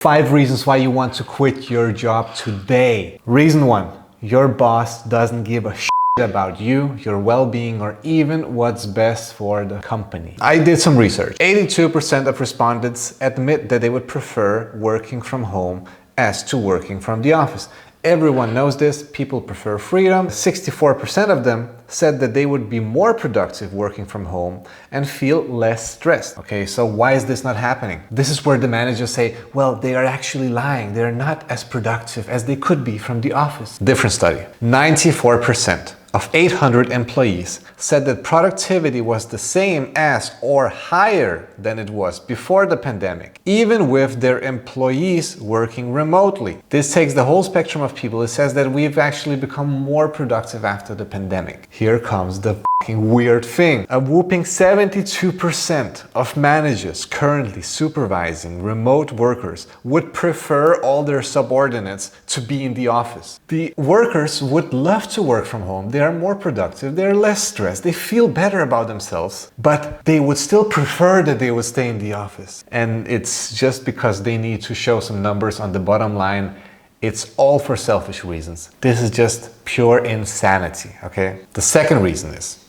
5 reasons why you want to quit your job today. Reason 1, your boss doesn't give a shit about you, your well-being, or even what's best for the company. I did some research. 82% of respondents admit that they would prefer working from home as to working from the office. Everyone knows this, people prefer freedom. 64% of them said that they would be more productive working from home and feel less stressed. Okay, so why is this not happening? This is where the managers say, well, they are actually lying. They're not as productive as they could be from the office. Different study. 94% of 800 employees said that productivity was the same as or higher than it was before the pandemic, even with their employees working remotely. This takes the whole spectrum of people. It says that we've actually become more productive after the pandemic. Here comes the weird thing. A whooping 72% of managers currently supervising remote workers would prefer all their subordinates to be in the office. The workers would love to work from home. They are more productive, they're less stressed, they feel better about themselves, but they would still prefer that they would stay in the office. And it's just because they need to show some numbers on the bottom line. It's all for selfish reasons. This is just pure insanity, okay? The second reason is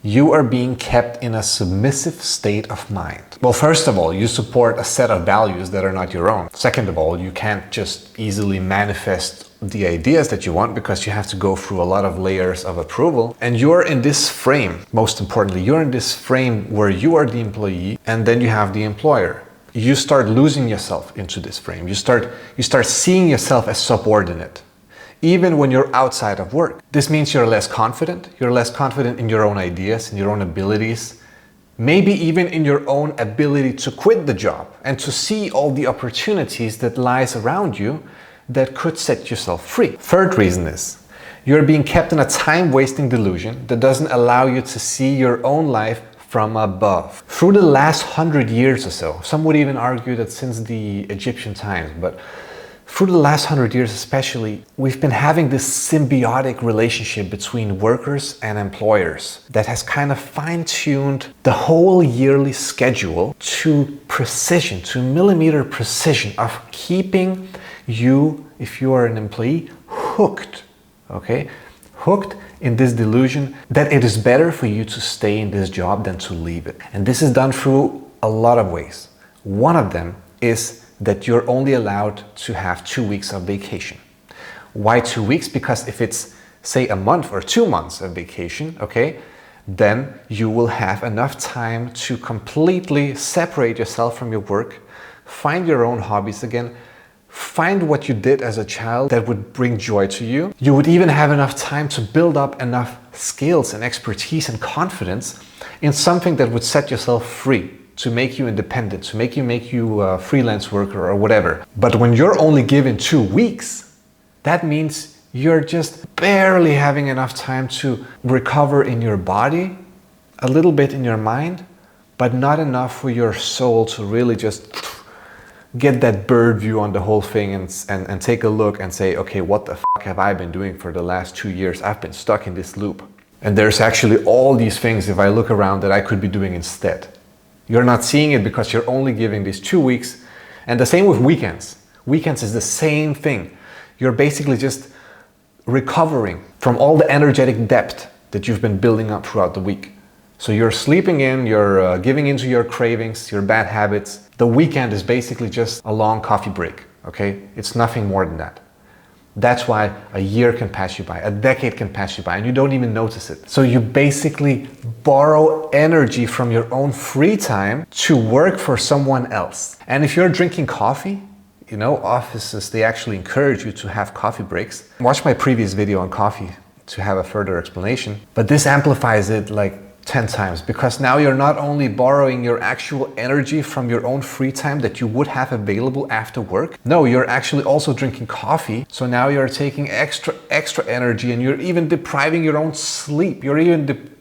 you are being kept in a submissive state of mind. Well, first of all, you support a set of values that are not your own. Second of all, you can't just easily manifest the ideas that you want because you have to go through a lot of layers of approval. And you're in this frame, most importantly, you're in this frame where you are the employee and then you have the employer. You start losing yourself into this frame. You start seeing yourself as subordinate, even when you're outside of work. This means you're less confident. You're less confident in your own ideas, in your own abilities, maybe even in your own ability to quit the job and to see all the opportunities that lies around you that could set yourself free. Third reason is you're being kept in a time-wasting delusion that doesn't allow you to see your own life from above. Through the last 100 years or so, some would even argue that since the Egyptian times, but through the last 100 years especially, we've been having this symbiotic relationship between workers and employers that has kind of fine-tuned the whole yearly schedule to precision, to millimeter precision of keeping you, if you are an employee, hooked, okay? Hooked in this delusion that it is better for you to stay in this job than to leave it. And this is done through a lot of ways. One of them is that you're only allowed to have 2 weeks of vacation. Why 2 weeks? Because if it's, say, a month or 2 months of vacation, okay, then you will have enough time to completely separate yourself from your work, find your own hobbies again, find what you did as a child that would bring joy to you. You would even have enough time to build up enough skills and expertise and confidence in something that would set yourself free, to make you independent, to make you a freelance worker or whatever. But when you're only given 2 weeks, that means you're just barely having enough time to recover in your body, a little bit in your mind, but not enough for your soul to really just get that bird view on the whole thing and take a look and say, okay, what the fuck have I been doing for the last 2 years? I've been stuck in this loop. And there's actually all these things, if I look around, that I could be doing instead. You're not seeing it because you're only giving these 2 weeks. And the same with weekends. Weekends is the same thing. You're basically just recovering from all the energetic depth that you've been building up throughout the week. So you're sleeping in, you're giving into your cravings, your bad habits. The weekend is basically just a long coffee break, okay? It's nothing more than that. That's why a year can pass you by, a decade can pass you by, and you don't even notice it. So you basically borrow energy from your own free time to work for someone else. And if you're drinking coffee, you know, offices, they actually encourage you to have coffee breaks. Watch my previous video on coffee to have a further explanation. But this amplifies it like 10 times, because now you're not only borrowing your actual energy from your own free time that you would have available after work. No, you're actually also drinking coffee. So now you're taking extra energy, and you're even depriving your own sleep.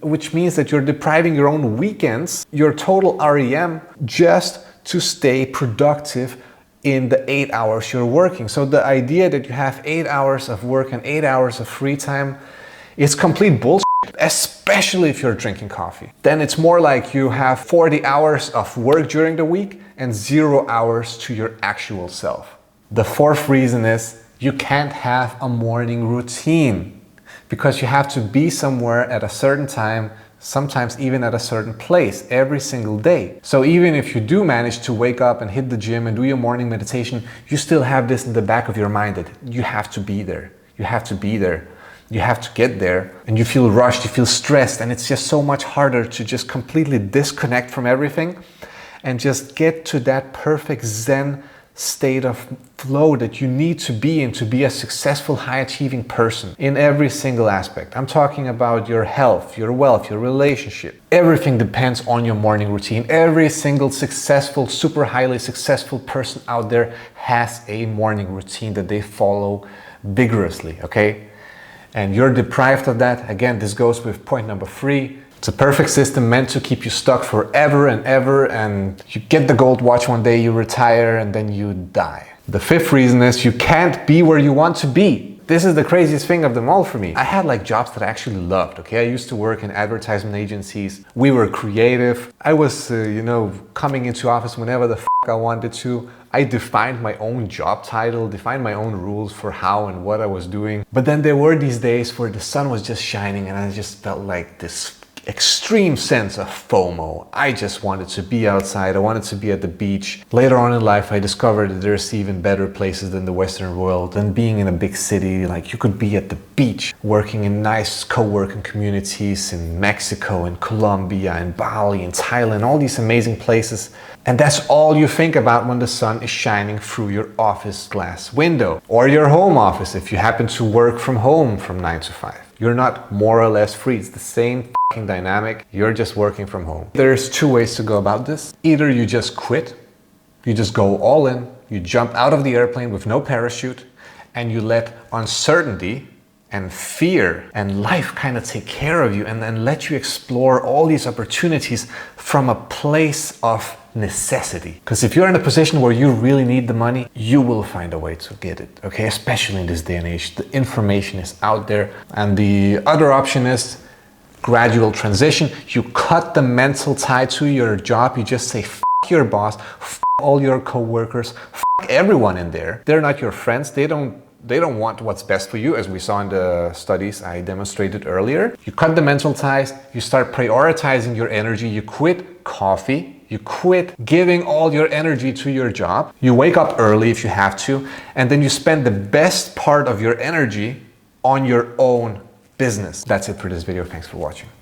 Which means that you're depriving your own weekends, your total REM, just to stay productive in the 8 hours you're working. So the idea that you have 8 hours of work and 8 hours of free time is complete bullshit. especially if you're drinking coffee. Then it's more like you have 40 hours of work during the week and 0 hours to your actual self. The fourth reason is you can't have a morning routine because you have to be somewhere at a certain time, sometimes even at a certain place every single day. So even if you do manage to wake up and hit the gym and do your morning meditation, you still have this in the back of your mind that you have to be there. You have to be there. You have to get there, and you feel rushed, you feel stressed, and it's just so much harder to just completely disconnect from everything and just get to that perfect Zen state of flow that you need to be in to be a successful, high-achieving person in every single aspect. I'm talking about your health, your wealth, your relationship. Everything depends on your morning routine. Every single successful, super highly successful person out there has a morning routine that they follow vigorously, okay? And you're deprived of that. Again, this goes with point number 3. It's a perfect system meant to keep you stuck forever and ever, and you get the gold watch one day, you retire, and then you die. The fifth reason is you can't be where you want to be. This is the craziest thing of them all for me. I had like jobs that I actually loved, okay? I used to work in advertisement agencies. We were creative. I was, coming into office whenever the I wanted to. I defined my own job title, defined my own rules for how and what I was doing. But then there were these days where the sun was just shining and I just felt like this extreme sense of FOMO. I just wanted to be outside. I wanted to be at the beach. Later on in life, I discovered that there's even better places than the Western world, than being in a big city. Like you could be at the beach, working in nice co-working communities in Mexico, in Colombia, in Bali, in Thailand, all these amazing places. And that's all you think about when the sun is shining through your office glass window or your home office if you happen to work from home from 9 to 5. You're not more or less free. It's the same dynamic. You're just working from home. There's 2 ways to go about this. Either you just quit, you just go all in, you jump out of the airplane with no parachute, and you let uncertainty and fear and life kind of take care of you and then let you explore all these opportunities from a place of necessity. Because if you're in a position where you really need the money, you will find a way to get it, okay? Especially in this day and age, the information is out there. And the other option is gradual transition. You cut the mental tie to your job. You just say, f your boss, f all your co-workers, f everyone in there. They're not your friends. They don't want what's best for you, as we saw in the studies I demonstrated earlier. You cut the mental ties, you start prioritizing your energy, you quit coffee, you quit giving all your energy to your job, you wake up early if you have to, and then you spend the best part of your energy on your own business. That's it for this video. Thanks for watching.